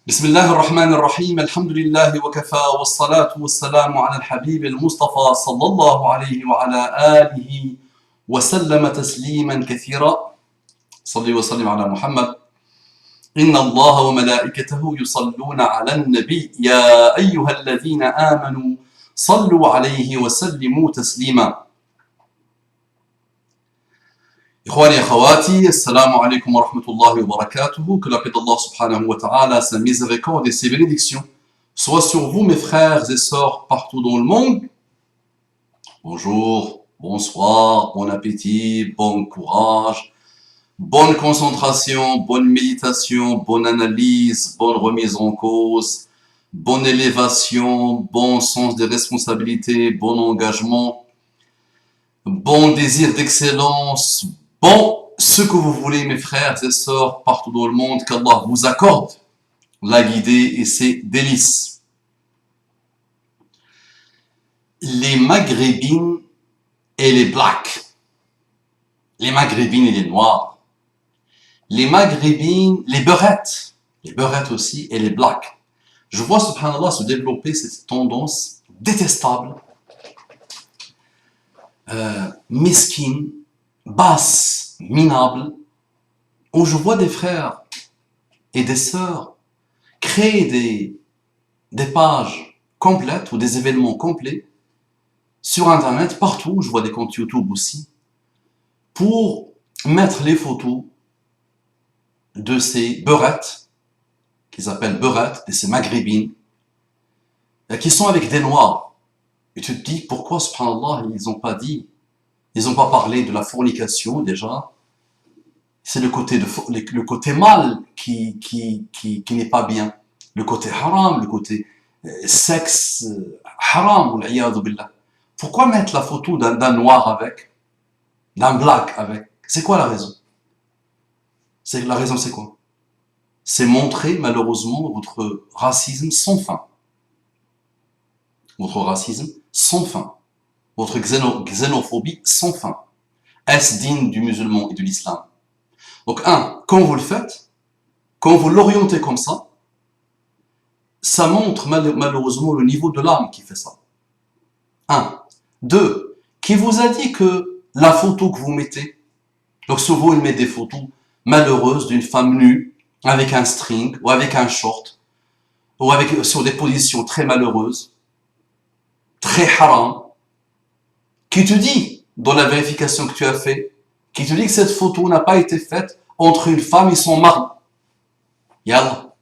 بسم الله الرحمن الرحيم الحمد لله وكفى والصلاة والسلام على الحبيب المصطفى صلى الله عليه وعلى آله وسلم تسليما كثيرا صلي وسلم على محمد إن الله وملائكته يصلون على النبي يا أيها الذين آمنوا صلوا عليه وسلموا تسليما إخواني أخواتي السلام عليكم ورحمة الله وبركاته. Que la paix d'Allah subhanahu wa ta'ala, sa miséricorde et ses bénédictions soient sur vous mes frères et sœurs partout dans le monde. Bonjour, bonsoir, bon appétit, bon courage, bonne concentration, bonne méditation, bonne analyse, bonne remise en cause, bonne élévation, bon sens des responsabilités, bon engagement, bon désir d'excellence, bon, ce que vous voulez mes frères et sœurs partout dans le monde, qu'Allah vous accorde la guidée et ses délices. Les maghrébines et les blacks, les maghrébines et les noirs, les maghrébines, les beurettes aussi et les blacks. Je vois subhanallah se développer cette tendance détestable, mesquine, basse, minable, où je vois des frères et des sœurs créer des pages complètes ou des événements complets sur internet, partout, je vois des comptes YouTube aussi, pour mettre les photos de ces beurettes, qu'ils appellent beurettes, de ces maghrébines, qui sont avec des noirs. Et tu te dis, pourquoi, subhanallah, ils n'ont pas parlé de la fornication déjà. C'est le côté mal qui n'est pas bien. Le côté haram, le côté sexe haram, ou l'iyadhu billah. Pourquoi mettre la photo d'un noir avec, d'un black avec? C'est quoi la raison? La raison c'est quoi? C'est montrer malheureusement votre racisme sans fin. Votre racisme sans fin. Votre xénophobie sans fin. Est-ce digne du musulman et de l'islam? Donc quand vous le faites, quand vous l'orientez comme ça montre malheureusement le niveau de l'âme qui fait ça. 2. Qui vous a dit que la photo que vous mettez, donc souvent il met des photos malheureuses d'une femme nue, avec un string, ou avec un short, ou sur des positions très malheureuses, très haram, qui te dit, dans la vérification que tu as fait, qui te dit que cette photo n'a pas été faite entre une femme et son mari. Yallah.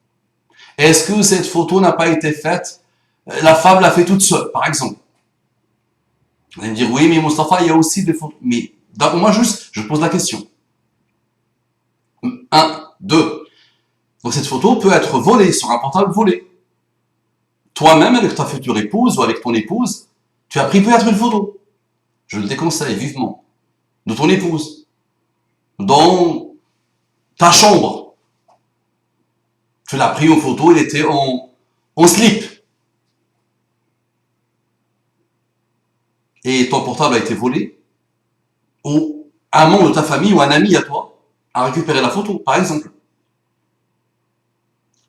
Est-ce que cette photo n'a pas été faite, la femme l'a fait toute seule, par exemple? Vous allez me dire, oui, mais Mustafa, il y a aussi des photos. Mais, moi, juste, je pose la question. 2. Donc, cette photo peut être volée sur un portable volé. Toi-même, avec ta future épouse ou avec ton épouse, tu as pris peut-être une photo. Je le déconseille vivement. De ton épouse. Dans ta chambre. Tu l'as pris en photo, il était en slip. Et ton portable a été volé, ou un membre de ta famille ou un ami à toi a récupéré la photo, par exemple.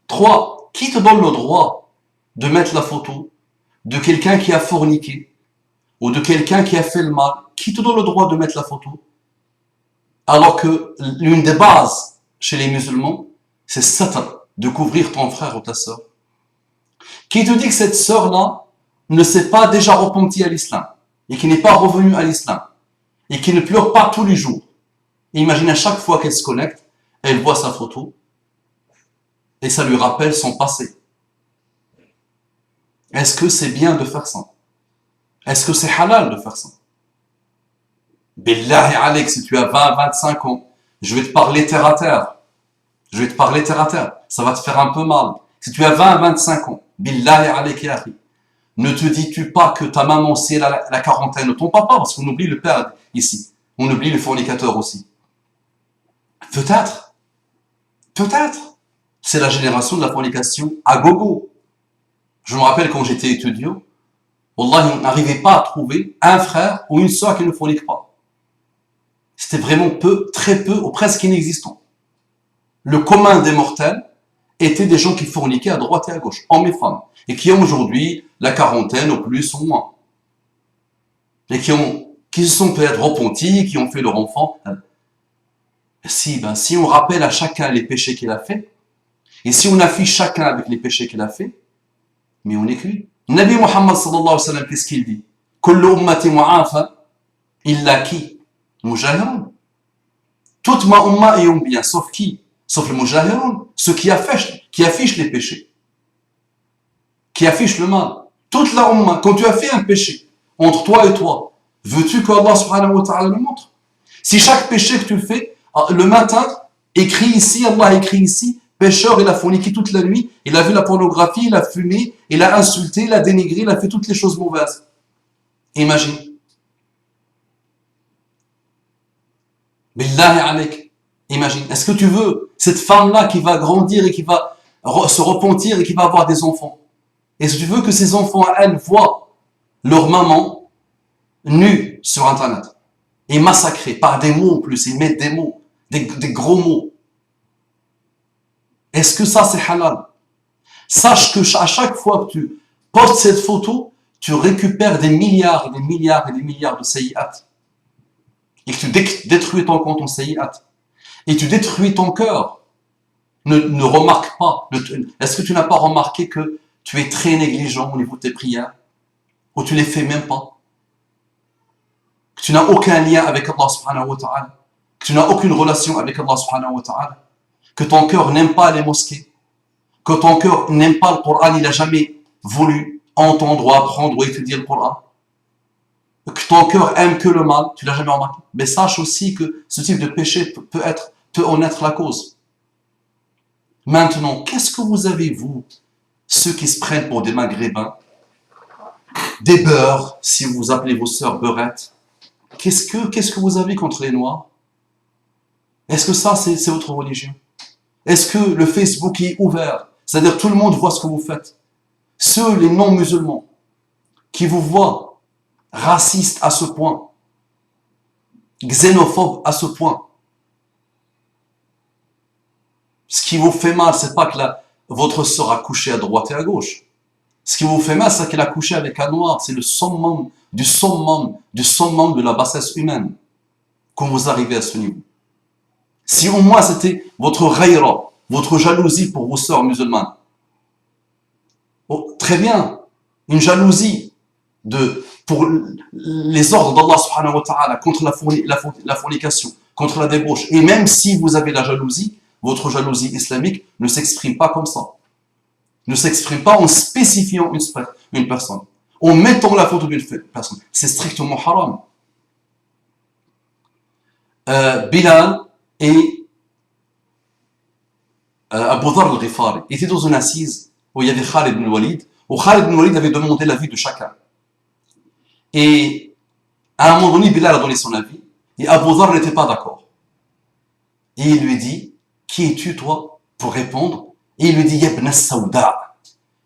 3. Qui te donne le droit de mettre la photo de quelqu'un qui a forniqué ou de quelqu'un qui a fait le mal? Qui te donne le droit de mettre la photo? Alors que l'une des bases chez les musulmans, c'est Satan, de couvrir ton frère ou ta sœur. Qui te dit que cette sœur-là ne s'est pas déjà repentie à l'islam et qui n'est pas revenue à l'islam et qui ne pleure pas tous les jours? Imagine à chaque fois qu'elle se connecte, elle voit sa photo et ça lui rappelle son passé. Est-ce que c'est bien de faire ça? Est-ce que c'est halal de faire ça? Billahi alayk, si tu as 20-25 ans, je vais te parler terre à terre. Ça va te faire un peu mal. Si tu as 20-25 ans, billahi alayk ya akhi, ne te dis-tu pas que ta maman c'est la quarantaine, ton papa, parce qu'on oublie le père ici. On oublie le fornicateur aussi. Peut-être. C'est la génération de la fornication à gogo. Je me rappelle quand j'étais étudiant, Wallah, on n'arrivait pas à trouver un frère ou une sœur qui ne fornique pas. C'était vraiment peu, très peu ou presque inexistant. Le commun des mortels étaient des gens qui forniquaient à droite et à gauche, hommes et femmes, et qui ont aujourd'hui la quarantaine au plus ou moins, et qui se sont peut-être repentis, qui ont fait leur enfant. Si on rappelle à chacun les péchés qu'il a fait, et si on affiche chacun avec les péchés qu'il a fait, mais on est cuit. Nabi Muhammad sallallahu alayhi wa sallam, qu'est-ce qu'il dit? Kullu ummati mu'afa illa qui? Mujahirun. Toute ma umma est bien, sauf qui? Sauf le mujahirun, ceux qui affichent les péchés, qui affichent le mal. Toute la umma, quand tu as fait un péché, entre toi et toi, veux-tu que Allah subhanahu wa ta'ala le montre? Si chaque péché que tu fais, le matin, écrit ici, Allah écrit ici, pécheur, il a forniqué toute la nuit, il a vu la pornographie, il a fumé, il a insulté, il a dénigré, il a fait toutes les choses mauvaises. Imagine. Billahi alayk. Imagine. Est-ce que tu veux cette femme-là qui va grandir et qui va se repentir et qui va avoir des enfants? Est-ce que tu veux que ces enfants, elles, voient leur maman nue sur Internet et massacrée par des mots en plus, ils mettent des mots, des gros mots? Est-ce que ça c'est halal? Sache que à chaque fois que tu postes cette photo, tu récupères des milliards et des milliards et des milliards de sayyat. Et que tu détruis ton compte en sayyat. Et tu détruis ton cœur. Ne remarque pas. Est-ce que tu n'as pas remarqué que tu es très négligent au niveau de tes prières? Ou tu les fais même pas? Que tu n'as aucun lien avec Allah subhanahu wa ta'ala? Que tu n'as aucune relation avec Allah subhanahu wa ta'ala? Que ton cœur n'aime pas les mosquées? Que ton cœur n'aime pas le Coran, il n'a jamais voulu entendre ou apprendre ou étudier le Coran? Que ton cœur aime que le mal, tu l'as jamais remarqué? Mais sache aussi que ce type de péché peut en être la cause. Maintenant, qu'est-ce que vous avez, vous, ceux qui se prennent pour des maghrébins, des beurs, si vous appelez vos sœurs beurettes, qu'est-ce que vous avez contre les noirs? Est-ce que ça, c'est votre religion? Est-ce que le Facebook est ouvert? C'est-à-dire tout le monde voit ce que vous faites. Ceux, les non-musulmans, qui vous voient racistes à ce point, xénophobes à ce point, ce qui vous fait mal, c'est pas que votre sœur a couché à droite et à gauche. Ce qui vous fait mal, c'est qu'elle a couché avec un noir. C'est le summum de la bassesse humaine quand vous arrivez à ce niveau. Si au moins c'était votre ghayra, votre jalousie pour vos sœurs musulmanes. Oh, très bien, une jalousie pour les ordres d'Allah subhanahu wa ta'ala contre la fornication, contre la débauche. Et même si vous avez la jalousie, votre jalousie islamique ne s'exprime pas comme ça. Ne s'exprime pas en spécifiant une personne, en mettant la photo d'une personne. C'est strictement haram. Bilal et Abu Dharr al-Ghifari étaient dans une assise où il y avait Khalid ibn Walid, où Khalid ibn Walid avait demandé l'avis de chacun. Et à un moment donné, Bilal a donné son avis, et Abu Dharr n'était pas d'accord. Et il lui dit, qui es-tu toi pour répondre? Et il lui dit, Yabna Saouda,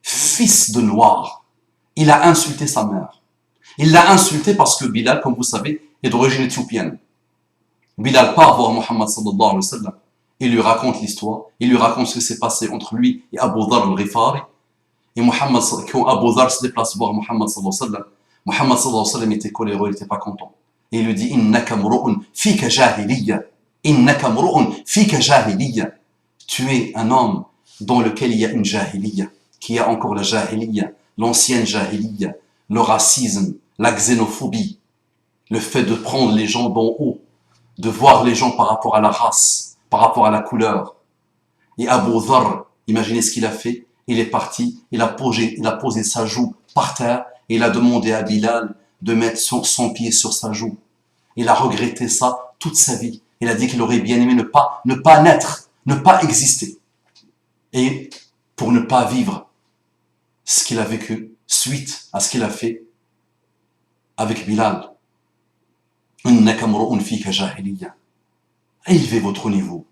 fils de noir. Il a insulté sa mère. Il l'a insulté parce que Bilal, comme vous savez, est d'origine éthiopienne. Bilal part voir Muhammad sallallahu alayhi wa sallam. Il lui raconte l'histoire, il lui raconte ce qui s'est passé entre lui et Abu Dharr al-Ghifari. Et quand Abu Dharr se déplace voir Muhammad sallallahu alayhi wa sallam, Muhammad sallallahu alayhi wa sallam était coléreux, il n'était pas content. Et il lui dit, Innaka mru'un fika jahiliya. Innaka mru'un fika jahiliya. Tu es un homme dans lequel il y a une jahiliya, qui a encore la jahiliya, l'ancienne jahiliya, le racisme, la xénophobie, le fait de prendre les gens d'en haut, de voir les gens par rapport à la race, par rapport à la couleur. Et Abu Dharr, imaginez ce qu'il a fait, il est parti, il a posé sa joue par terre, et il a demandé à Bilal de mettre son pied sur sa joue. Il a regretté ça toute sa vie. Il a dit qu'il aurait bien aimé ne pas naître, ne pas exister. Et pour ne pas vivre ce qu'il a vécu suite à ce qu'il a fait avec Bilal. Innaka mru'un fika jahiliya. Élevez votre niveau.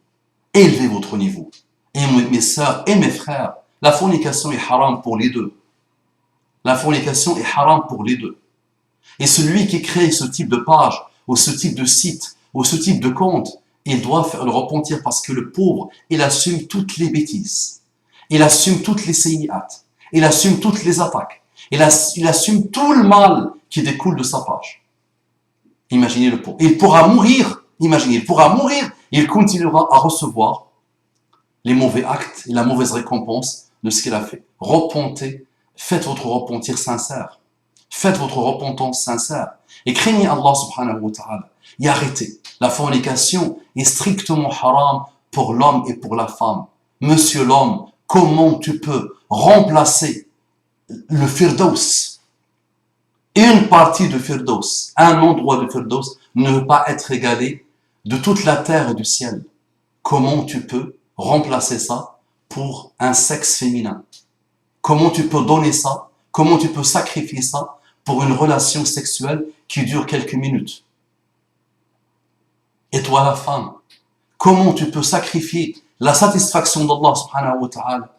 Élevez votre niveau. Et mes sœurs et mes frères, la fornication est haram pour les deux. La fornication est haram pour les deux. Et celui qui crée ce type de page, ou ce type de site, ou ce type de compte, il doit faire le repentir parce que le pauvre, il assume toutes les bêtises. Il assume toutes les sayyi'at. Il assume toutes les attaques. Il assume tout le mal qui découle de sa page. Imaginez le pauvre. Il pourra mourir. Imaginez, il pourra mourir. Il continuera à recevoir les mauvais actes et la mauvaise récompense de ce qu'il a fait. Repentez. Faites votre repentir sincère. Faites votre repentance sincère. Et craignez Allah subhanahu wa ta'ala. Et arrêtez. La fornication est strictement haram pour l'homme et pour la femme. Monsieur l'homme, comment tu peux remplacer le Firdaus? Une partie de Firdaus, un endroit de Firdaus ne veut pas être égalé de toute la terre et du ciel. Comment tu peux remplacer ça pour un sexe féminin? Comment tu peux donner ça? Comment tu peux sacrifier ça pour une relation sexuelle qui dure quelques minutes? Et toi la femme, comment tu peux sacrifier la satisfaction d'Allah subhanahu wa ta'ala?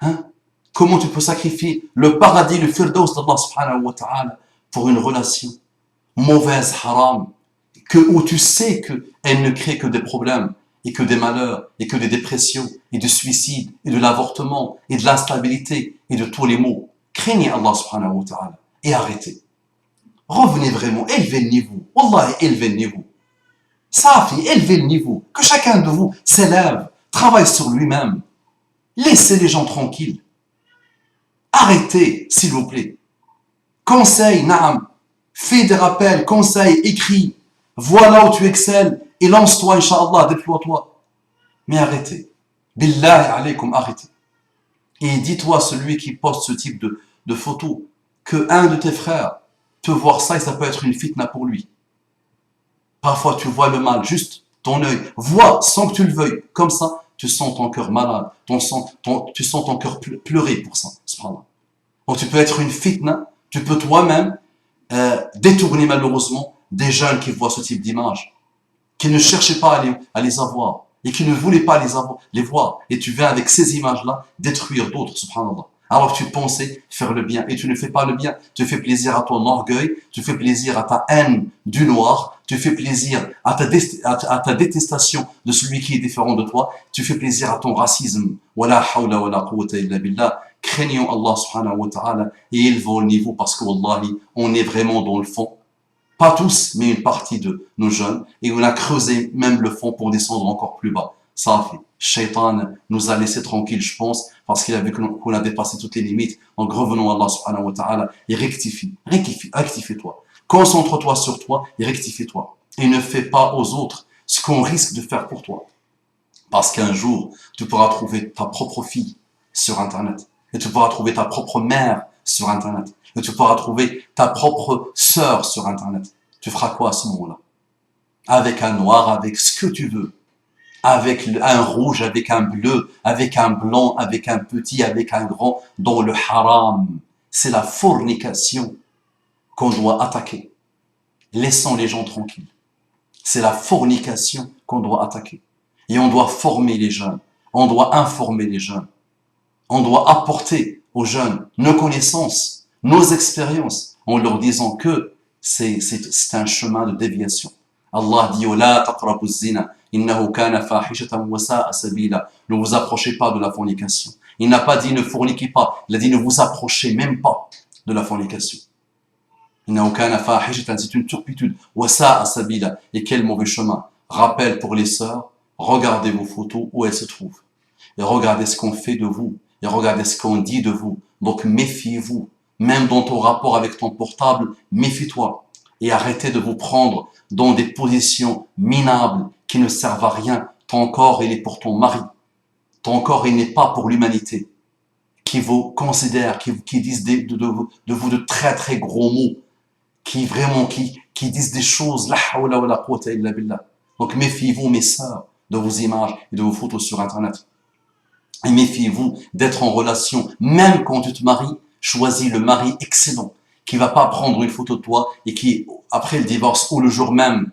Hein? Comment tu peux sacrifier le paradis, le firdaus d'Allah subhanahu wa ta'ala pour une relation mauvaise, haram, où tu sais qu'elle ne crée que des problèmes et que des malheurs et que des dépressions et du suicide et de l'avortement et de l'instabilité et de tous les maux. Craignez Allah subhanahu wa ta'ala et arrêtez. Revenez vraiment, élevez le niveau. Wallahi, élevez le niveau. Safi, élevez le niveau. Que chacun de vous s'élève, travaille sur lui-même. Laissez les gens tranquilles. Arrêtez, s'il vous plaît. Conseil, naam. Fais des rappels, conseils, écris. Voilà où tu excelles et lance-toi, Inch'Allah, déploie-toi. Mais arrêtez. Billahi alaykum, arrêtez. Et dis-toi, celui qui poste ce type de photos, que un de tes frères peut voir ça et ça peut être une fitna pour lui. Parfois, tu vois le mal, juste ton œil. Vois sans que tu le veuilles. Comme ça, tu sens ton cœur malade. Tu sens ton cœur pleurer pour ça. Donc, tu peux être une fitna. Tu peux toi-même détourner malheureusement des jeunes qui voient ce type d'image, qui ne cherchaient pas à les avoir et qui ne voulaient pas les voir. Et tu viens avec ces images-là détruire d'autres, subhanallah. Alors que tu pensais faire le bien et tu ne fais pas le bien. Tu fais plaisir à ton orgueil, tu fais plaisir à ta haine du noir, tu fais plaisir à ta détestation de celui qui est différent de toi, tu fais plaisir à ton racisme. Wala hawla wala quwwata illa billah. Craignons Allah subhanahu wa ta'ala et élevons le niveau parce que wallahi, on est vraiment dans le fond. Pas tous, mais une partie de nos jeunes. Et on a creusé même le fond pour descendre encore plus bas. Ça fait. Shaitan nous a laissé tranquilles, je pense, parce qu'il a vu qu'on a dépassé toutes les limites. Donc revenons à Allah subhanahu wa ta'ala et rectifie-toi. Concentre-toi sur toi et rectifie-toi. Et ne fais pas aux autres ce qu'on risque de faire pour toi. Parce qu'un jour, tu pourras trouver ta propre fille sur Internet. Et tu pourras trouver ta propre mère sur Internet. Et tu pourras trouver ta propre sœur sur Internet. Tu feras quoi à ce moment-là? Avec un noir, avec ce que tu veux. Avec un rouge, avec un bleu, avec un blanc, avec un petit, avec un grand, dans le haram. C'est la fornication qu'on doit attaquer. Laissons les gens tranquilles. C'est la fornication qu'on doit attaquer. Et on doit former les jeunes. On doit informer les jeunes. On doit apporter aux jeunes nos connaissances, nos expériences, en leur disant que c'est un chemin de déviation. Allah dit la taqrabu zina innahu kana fahishatan wa sa'a sabila. Ne vous approchez pas de la fornication. Il n'a pas dit ne forniquez pas, il a dit ne vous approchez même pas de la fornication. Innahu kana fahishatan, c'est une turpitude. Wa sa'a sabila, et quel mauvais chemin. Rappel pour les sœurs, regardez vos photos où elles se trouvent. Et regardez ce qu'on fait de vous. Et regardez ce qu'on dit de vous. Donc méfiez-vous. Même dans ton rapport avec ton portable, méfie-toi. Et arrêtez de vous prendre dans des positions minables qui ne servent à rien. Ton corps, il est pour ton mari. Ton corps, il n'est pas pour l'humanité. Qui vous considère, qui disent de vous de très très gros mots. Qui disent des choses. La hawla wa la quwwata illa billah. Donc méfiez-vous, mes sœurs, de vos images et de vos photos sur Internet. Et méfiez-vous d'être en relation, même quand tu te maries, choisis le mari excellent, qui va pas prendre une photo de toi et qui, après le divorce ou le jour même,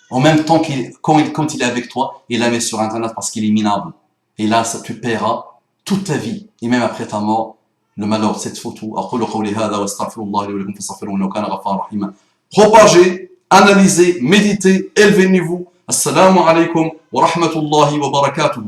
en même temps quand il est avec toi, il la met sur Internet parce qu'il est minable. Et là, ça, tu paieras toute ta vie, et même après ta mort, le malheur de cette photo. Propagez, analysez, méditez, élevez-vous. Assalamu alaikum wa rahmatullahi wa barakatuh.